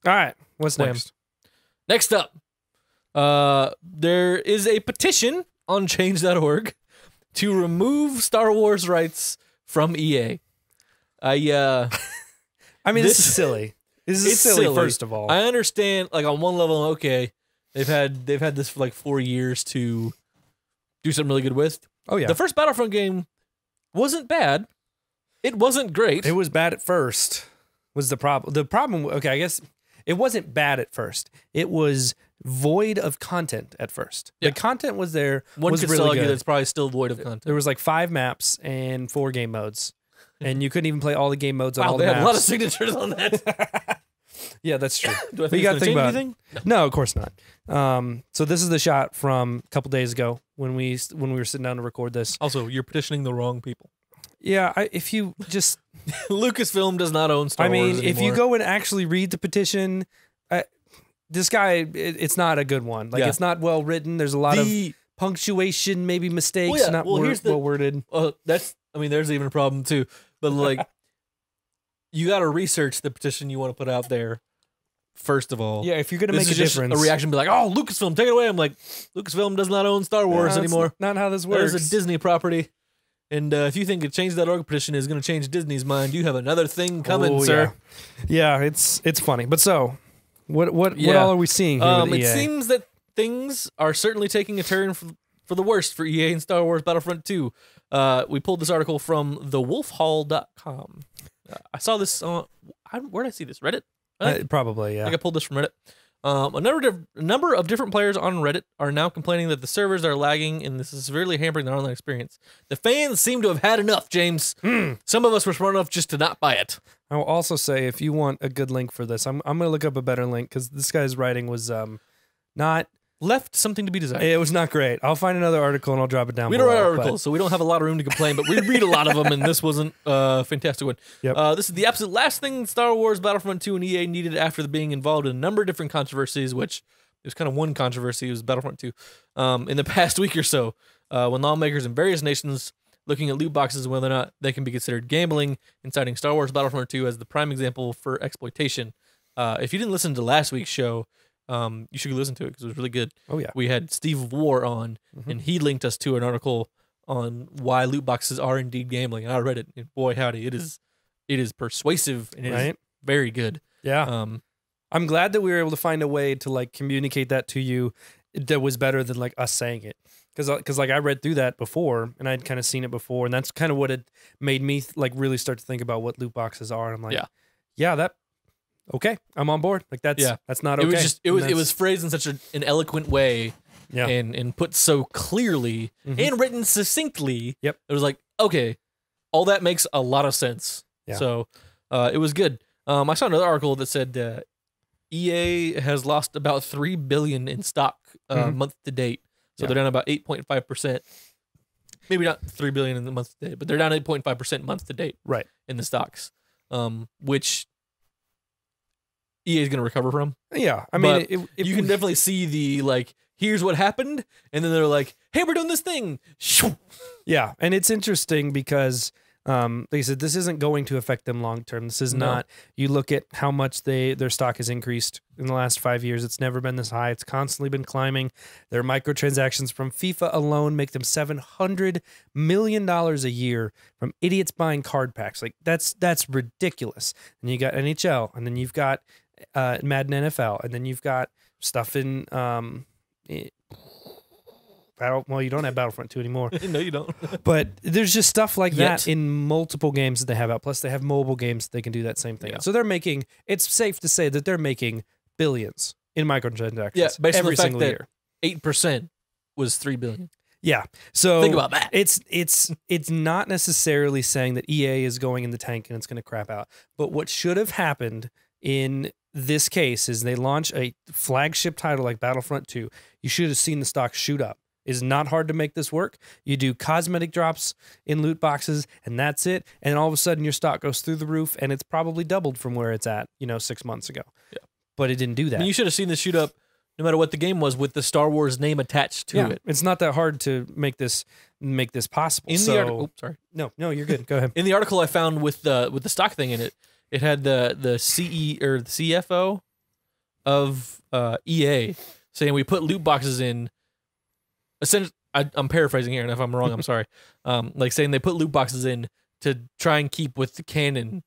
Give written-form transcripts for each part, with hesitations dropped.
All right. What's Wham. next? Next up, there is a petition on change.org to remove Star Wars rights from EA. I mean, this is silly. This is silly, first of all. I understand, like, on one level, okay, they've had this for like 4 years to do something really good with. Oh, yeah. The first Battlefront game wasn't bad. It wasn't great. It was bad at first, was the problem. The problem, okay, I guess it wasn't bad at first. It was void of content at first. Yeah. The content was there. One was could really still argue good. that it's probably still void of content. There was like 5 maps and 4 game modes. And you couldn't even play all the game modes on Wow, all they the had maps. a lot of signatures on that. Yeah, that's true. Do I But think you got it's to think gonna about change anything? No, of course not. So this is the shot from a couple days ago when we were sitting down to record this. Also, you're petitioning the wrong people. Yeah, if you just, Lucasfilm does not own Star I mean, Wars if you anymore. go and actually read the petition, this guy, it's not a good one. Like, Yeah. it's not well written. There's a lot of punctuation, maybe mistakes, Well, yeah. not Well, here's the- well worded. There's even a problem too. But like, you got to research the petition you want to put out there. First of all, Yeah, if you're gonna this make a is just difference, a reaction, be like, "Oh, Lucasfilm, take it away." I'm like, Lucasfilm does not own Star Wars No, that's anymore. Not how this That works. is a Disney property. And if you think a change.org petition is going to change Disney's mind, you have another thing coming, Oh, sir. Yeah, it's funny. But so, what Yeah. all are we seeing here with It EA? seems that things are certainly taking a turn for the worst for EA and Star Wars Battlefront 2. We pulled this article from thewolfhall.com. I saw this on, where did I see this? Reddit? Probably, I yeah. think I pulled this from Reddit. A number of different players on Reddit are now complaining that the servers are lagging and this is severely hampering their online experience. The fans seem to have had enough, James. Some of us were smart enough just to not buy it. I will also say, if you want a good link for this, I'm going to look up a better link because this guy's writing was not. Left something to be desired. It was not great. I'll find another article and I'll drop it down We don't below. write articles, so we don't have a lot of room to complain, but we read a lot of them, and this wasn't a fantastic one. Yep. This is the absolute last thing Star Wars Battlefront 2 and EA needed after being involved in a number of different controversies, which there's kind of one controversy, it was Battlefront 2, in the past week or so, when lawmakers in various nations looking at loot boxes and whether or not they can be considered gambling, and citing Star Wars Battlefront 2 as the prime example for exploitation. If you didn't listen to last week's show, you should listen to it because it was really good. Oh, yeah. We had Steve War on, and he linked us to an article on why loot boxes are indeed gambling. And I read it, and boy, howdy, it is persuasive and it is Right? very good. Yeah. I'm glad that we were able to find a way to like communicate that to you that was better than like us saying it. Because like I read through that before and I'd kind of seen it before, and that's kind of what it made me like really start to think about what loot boxes are. And I'm like, yeah, that okay, I'm on board. Like that's not okay. It was phrased in such an eloquent way, and put so clearly and written succinctly. Yep. It was like, okay, all that makes a lot of sense. Yeah. So it was good. I saw another article that said EA has lost about $3 billion in stock month to date. So they're down about 8.5%. Maybe not $3 billion in the month to date, but they're down 8.5% month to date. Right. In the stocks, which EA is going to recover from. Yeah, I mean, You can definitely see the like, here's what happened, and then they're like, hey, we're doing this thing. Yeah, and it's interesting because, like I said, this isn't going to affect them long term. This is not. You look at how much their stock has increased in the last 5 years. It's never been this high. It's constantly been climbing. Their microtransactions from FIFA alone make them $700 million a year from idiots buying card packs. Like that's ridiculous. And you got NHL, and then you've got Madden NFL, and then you've got stuff in well, you don't have Battlefront 2 anymore. No, you don't. But there's just stuff like Yet. that in multiple games that they have out. Plus, they have mobile games that they can do that same thing. Yeah. So it's safe to say that they're making billions in microtransactions Yeah, based on every the fact single that year. 8% was $3 billion. Yeah. So Think about that. It's not necessarily saying that EA is going in the tank and it's going to crap out. But what should have happened in this case is they launch a flagship title like Battlefront 2. You should have seen the stock shoot up. It's not hard to make this work. You do cosmetic drops in loot boxes, and that's it. And all of a sudden, your stock goes through the roof, and it's probably doubled from where it's at, 6 months ago. Yeah. But it didn't do that. I mean, you should have seen this shoot up no matter what the game was with the Star Wars name attached to it. It's not that hard to make this possible. In the article, sorry. No, you're good. Go ahead. In the article I found with the stock thing in it, it had the CE or the CFO of EA saying we put loot boxes in. Essentially, I'm paraphrasing here, and if I'm wrong, I'm sorry. Like saying they put loot boxes in to try and keep with the canon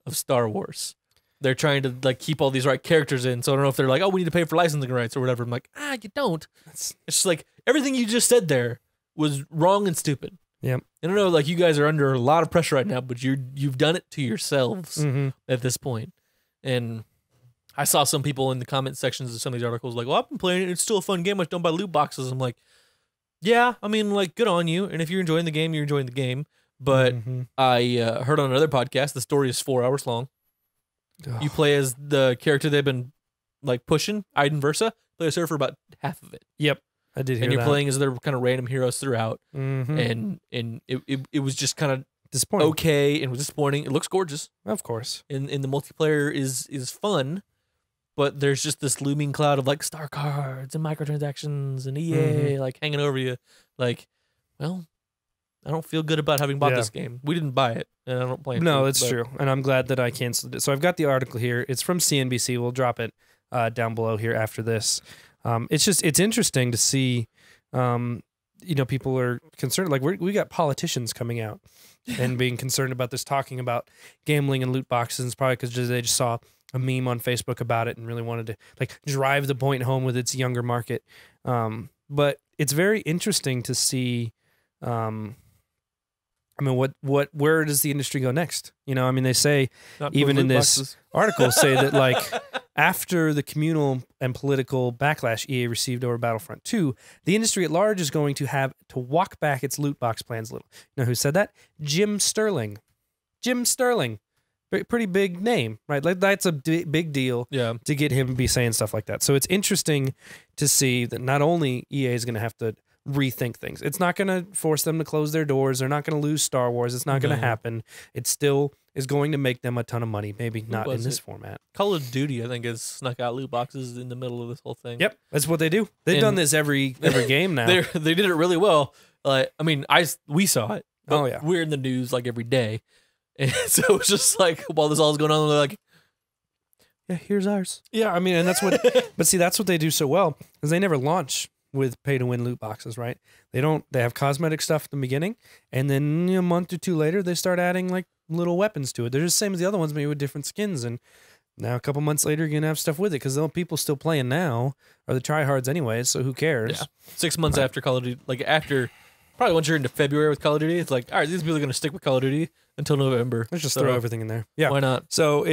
of Star Wars. They're trying to like keep all these right characters in. So I don't know if they're like, oh, we need to pay for licensing rights or whatever. I'm like, you don't. It's just like everything you just said there was wrong and stupid. Yep. I don't know, like you guys are under a lot of pressure right now, but you've done it to yourselves at this point. And I saw some people in the comment sections of some of these articles like, well, I've been playing it. It's still a fun game. I just don't buy loot boxes. I'm like, yeah, I mean, like, good on you. And if you're enjoying the game, you're enjoying the game. But I heard on another podcast, the story is 4 hours long. Ugh. You play as the character they've been like pushing, Iden Versa. Play as her for about half of it. Yep, I did hear that. And you're playing as their kind of random heroes throughout. And it was just kind of disappointing. Okay, and it was disappointing. It looks gorgeous, of course. And the multiplayer is fun, but there's just this looming cloud of like star cards and microtransactions and EA like hanging over you. Like, well, I don't feel good about having bought this game. We didn't buy it, and I don't play it. No, that's true, and I'm glad that I canceled it. So I've got the article here. It's from CNBC. We'll drop it down below here after this. It's interesting to see, people are concerned. Like we got politicians coming out and being concerned about this, talking about gambling and loot boxes. It's probably because they just saw a meme on Facebook about it and really wanted to like drive the point home with its younger market. But it's very interesting to see. Where does the industry go next? They say, even in this article, say that like after the communal and political backlash EA received over Battlefront 2, the industry at large is going to have to walk back its loot box plans a little. You know who said that? Jim Sterling. Jim Sterling. Pretty big name, right? Like that's a big deal to get him to be saying stuff like that. So it's interesting to see that not only EA is going to have to rethink things. It's not going to force them to close their doors. They're not going to lose Star Wars. It's not going to happen. It still is going to make them a ton of money. Maybe not in this format. Call of Duty, I think, has snuck out loot boxes in the middle of this whole thing. Yep, that's what they do. They've done this every game now. They did it really well. We saw it. We're in the news like every day, and so it's just like while this all is going on, they're like, "Yeah, here's ours." Yeah, and that's what. But see, that's what they do so well is they never launch with pay-to-win loot boxes, right? They have cosmetic stuff at the beginning, and then a month or two later, they start adding like little weapons to it. They're just the same as the other ones, maybe with different skins. And now a couple months later, you're gonna have stuff with it because the people still playing now are the tryhards anyways. So who cares? Yeah. 6 months after Call of Duty, probably once you're into February with Call of Duty, it's like, all right, these people are gonna stick with Call of Duty until November. Let's just throw everything in there. Yeah, why not? So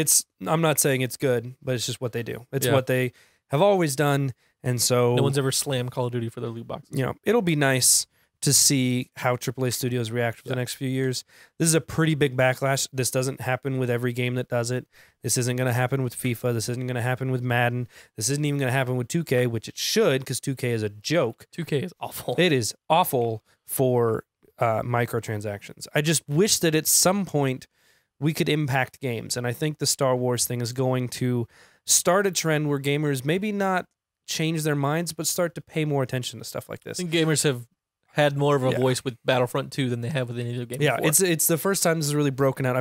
I'm not saying it's good, but it's just what they do. It's what they have always done. And so no one's ever slammed Call of Duty for their loot boxes. It'll be nice to see how AAA studios react for the next few years. This is a pretty big backlash. This doesn't happen with every game that does it. This isn't going to happen with FIFA. This isn't going to happen with Madden. This isn't even going to happen with 2K, which it should because 2K is a joke. 2K is awful. It is awful for microtransactions. I just wish that at some point we could impact games. And I think the Star Wars thing is going to start a trend where gamers maybe not change their minds, but start to pay more attention to stuff like this. I think gamers have had more of a voice with Battlefront 2 than they have with any other game before. It's the first time this is really broken out.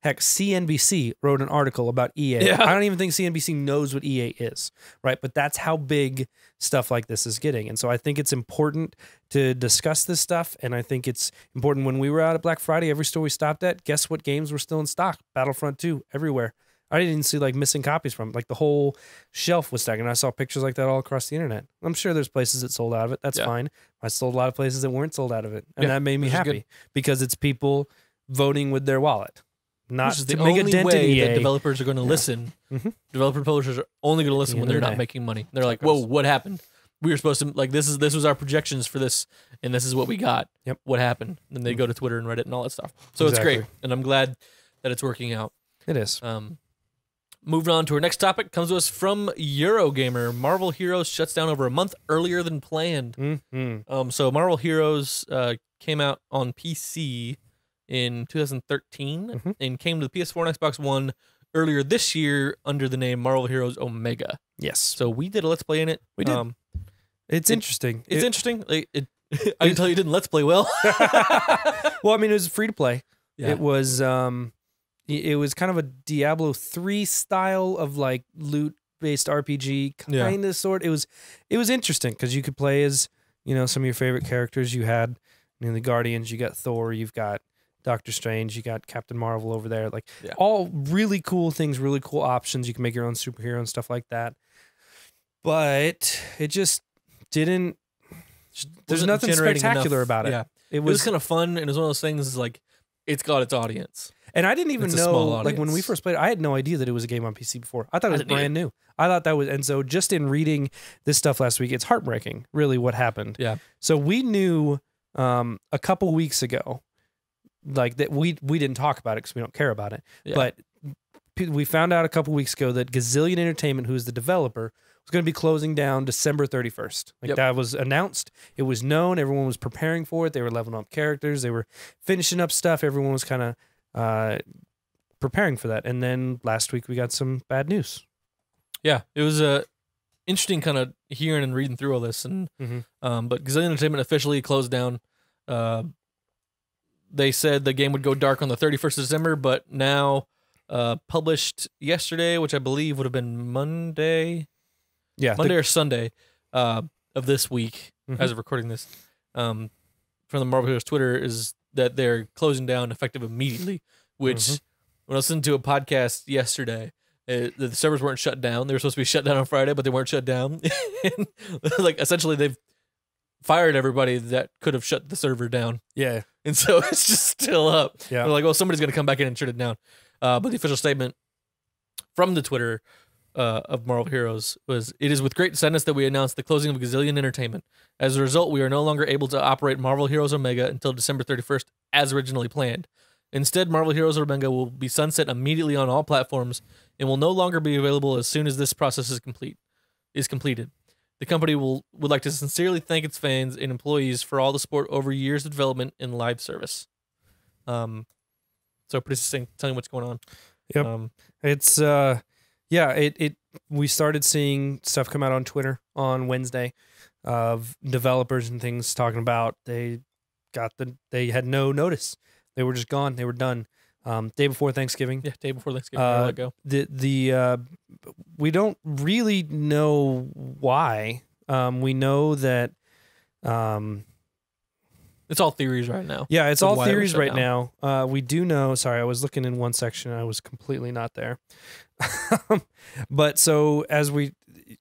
Heck, CNBC wrote an article about EA. I don't even think CNBC knows what EA is, right? But that's how big stuff like this is getting. And so I think it's important to discuss this stuff, and I think it's important. When we were out at Black Friday, every store we stopped at, guess what games were still in stock? Battlefront 2, everywhere. I didn't see missing copies from it. Like the whole shelf was stacked, and I saw pictures like that all across the internet. I'm sure there's places that sold out of it. That's fine. I sold a lot of places that weren't sold out of it, and that made me happy because it's people voting with their wallet, not to make a dent in EA. That developers are going to listen. Developer publishers are only going to listen when they're not making money. They're like, "Whoa, what happened? We were supposed to this was our projections for this, and this is what we got. Yep, what happened?" And then they go to Twitter and Reddit and all that stuff. So it's great, and I'm glad that it's working out. It is. Moving on to our next topic, comes to us from Eurogamer. Marvel Heroes shuts down over a month earlier than planned. So Marvel Heroes came out on PC in 2013 and came to the PS4 and Xbox One earlier this year under the name Marvel Heroes Omega. Yes. So we did a Let's Play in it. We did. It's interesting. It's interesting. I can tell you didn't Let's Play well. Well, it was free to play. Yeah. It was kind of a Diablo 3 style of loot based RPG, kind of sort. It was interesting because you could play as, you know, some of your favorite characters. You had, you know, the Guardians, you got Thor, you've got Doctor Strange, you got Captain Marvel over there. Like all really cool things, really cool options. You can make your own superhero and stuff like that. But it just didn't. There's nothing spectacular about it. Yeah. It was kind of fun, and it was one of those things like it's got its audience. And I didn't even know, like when we first played, I had no idea that it was a game on PC before. I thought it was brand new. I thought that was, and so just in reading this stuff last week, it's heartbreaking, really, what happened. Yeah. So we knew a couple weeks ago, like that we didn't talk about it because we don't care about it. Yeah. But we found out a couple weeks ago that Gazillion Entertainment, who's the developer, was going to be closing down December 31st. Like that was announced. It was known. Everyone was preparing for it. They were leveling up characters. They were finishing up stuff. Everyone was kind of preparing for that. And then last week we got some bad news. Yeah, it was interesting kind of hearing and reading through all this. And but Gazillion Entertainment officially closed down. They said the game would go dark on the 31st of December, but now published yesterday, which I believe would have been Monday. Yeah, Monday or Sunday of this week, as of recording this, from the Marvel Heroes Twitter, is that they're closing down effective immediately. Which, when I listened to a podcast yesterday, the servers weren't shut down. They were supposed to be shut down on Friday, but they weren't shut down. And, like, essentially, they've fired everybody that could have shut the server down. Yeah, and so it's just still up. Yeah, they're like, well, somebody's going to come back in and shut it down. But the official statement from the Twitter of Marvel Heroes was, "It is with great sadness that we announce the closing of Gazillion Entertainment. As a result, we are no longer able to operate Marvel Heroes Omega until December 31st as originally planned. Instead, Marvel Heroes Omega will be sunset immediately on all platforms and will no longer be available as soon as this process is completed. The company would like to sincerely thank its fans and employees for all the support over years of development and live service." So pretty succinct, telling what's going on. Yep. It's we started seeing stuff come out on Twitter on Wednesday of developers and things talking about they had no notice. They were just gone. They were done. Day before Thanksgiving. Yeah, day before Thanksgiving. Let go. We don't really know why. We know that it's all theories right now. Yeah, it's all theories right now. We do know. Sorry, I was looking in one section and I was completely not there. But so as we,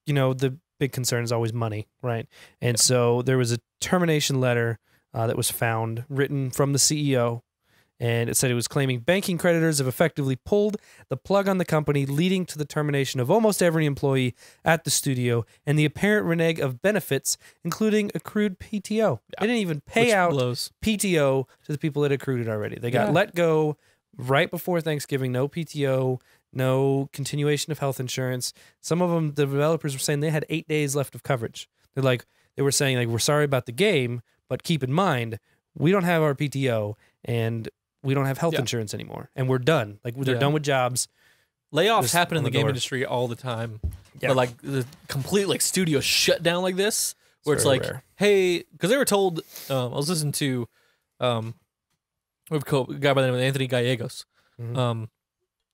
the big concern is always money, right? And so there was a termination letter that was found, written from the CEO. And it said it was claiming banking creditors have effectively pulled the plug on the company, leading to the termination of almost every employee at the studio and the apparent renege of benefits, including accrued PTO. Yeah. They didn't even pay out PTO to the people that accrued it already. They got let go right before Thanksgiving. No PTO, no continuation of health insurance. Some of them, the developers were saying they had 8 days left of coverage. They were saying, we're sorry about the game, but keep in mind, we don't have our PTO and we don't have health insurance anymore, and we're done. They're done with jobs. Layoffs happen in the game industry all the time. Yeah. But the complete studio shutdown like this, where it's rare. Hey, because they were told. I was listening to a guy by the name of Anthony Gallegos.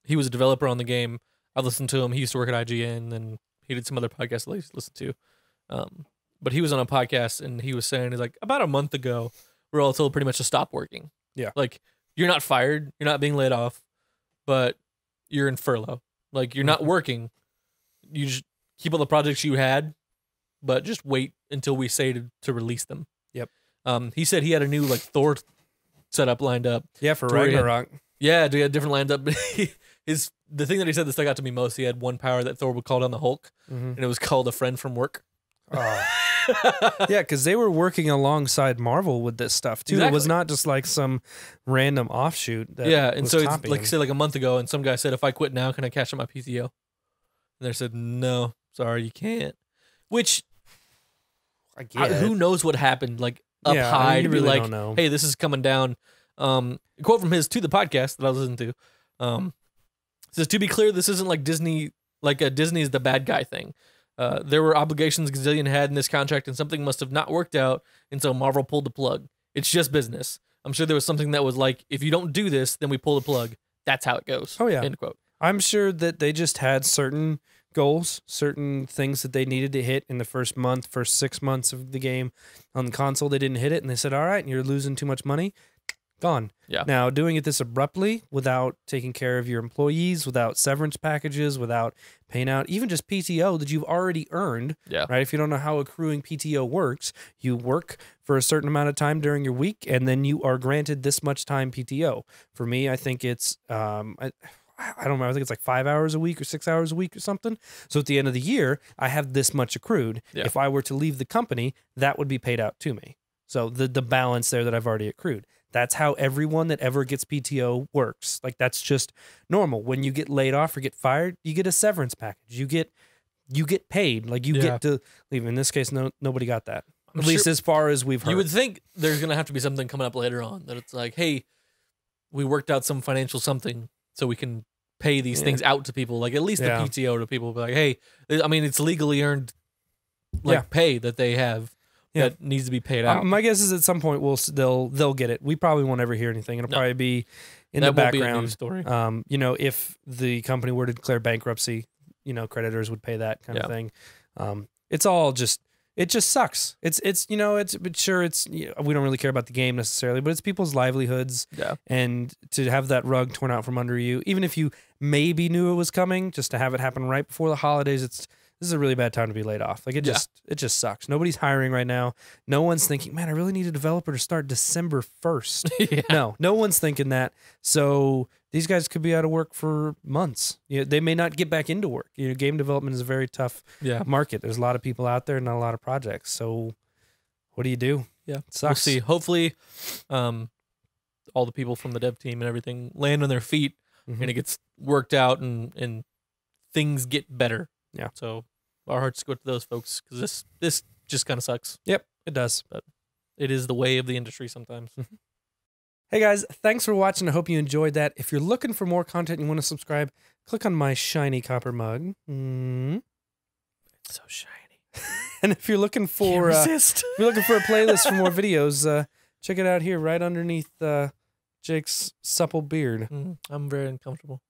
He was a developer on the game. I listened to him. He used to work at IGN, and he did some other podcasts that I used to listen to. But he was on a podcast, and he was saying, about a month ago, we're all told pretty much to stop working. Yeah. You're not fired. You're not being laid off, but you're in furlough. You're not working. You just keep all the projects you had, but just wait until we say to release them. Yep. He said he had a new Thor setup lined up. Yeah, for Ragnarok. He had different lined up. The thing that he said that stuck out to me most, he had one power that Thor would call down the Hulk, and it was called a friend from work. Oh. Yeah, because they were working alongside Marvel with this stuff too. Exactly. It was not just some random offshoot. And so it's say a month ago, and some guy said, "If I quit now, can I cash out my PTO?" And they said, "No, sorry, you can't." Which who knows what happened? Up high, you to really be don't know. "Hey, this is coming down." A quote from his to the podcast that I was listening to says, "To be clear, this isn't like Disney. Disney is the bad guy thing. There were obligations Gazillion had in this contract, and something must have not worked out, and so Marvel pulled the plug. It's just business. I'm sure there was something that was if you don't do this, then we pull the plug. That's how it goes." Oh, yeah. End quote. I'm sure that they just had certain goals, certain things that they needed to hit in the first 6 months of the game on the console. They didn't hit it, and they said, all right, you're losing too much money. Gone. Yeah. Now, doing it this abruptly without taking care of your employees, without severance packages, without paying out even just PTO that you've already earned, right? If you don't know how accruing PTO works, you work for a certain amount of time during your week, and then you are granted this much time PTO. For me, I think it's, I don't know, I think it's like 5 hours a week or 6 hours a week or something. So at the end of the year, I have this much accrued. Yeah. If I were to leave the company, that would be paid out to me. So the balance there that I've already accrued. That's how everyone that ever gets PTO works. Like, that's just normal. When you get laid off or get fired, you get a severance package. You get paid. Like, you get to leave. In this case, nobody got that. At least as far as we've heard. You would think there's going to have to be something coming up later on that it's like, hey, we worked out some financial something so we can pay these things out to people. Like, at least the PTO to people. Be like, hey, I mean, it's legally earned pay that they have. That needs to be paid out. My guess is at some point they'll get it. We probably won't ever hear anything. It'll probably be in the background. Won't be a news story. You know, if the company were to declare bankruptcy, you know, creditors would pay that kind of thing. It's all just, it just sucks. It's you know, but sure, we don't really care about the game necessarily, but it's people's livelihoods. Yeah. And to have that rug torn out from under you, even if you maybe knew it was coming, just to have it happen right before the holidays, this is a really bad time to be laid off. Like, it just sucks. Nobody's hiring right now. No one's thinking, man, I really need a developer to start December 1st. No one's thinking that. So these guys could be out of work for months. You know, they may not get back into work. You know, game development is a very tough market. There's a lot of people out there, not a lot of projects. So what do you do? Yeah, it sucks. We'll see. Hopefully, all the people from the dev team and everything land on their feet, and it gets worked out, and things get better. Yeah. So our hearts go to those folks, because this just kind of sucks. Yep, it does. But it is the way of the industry sometimes. Hey guys, thanks for watching. I hope you enjoyed that. If you're looking for more content and you want to subscribe, click on my shiny copper mug. It's so shiny. And if you're looking for a playlist for more videos, check it out here right underneath Jake's supple beard. I'm very uncomfortable.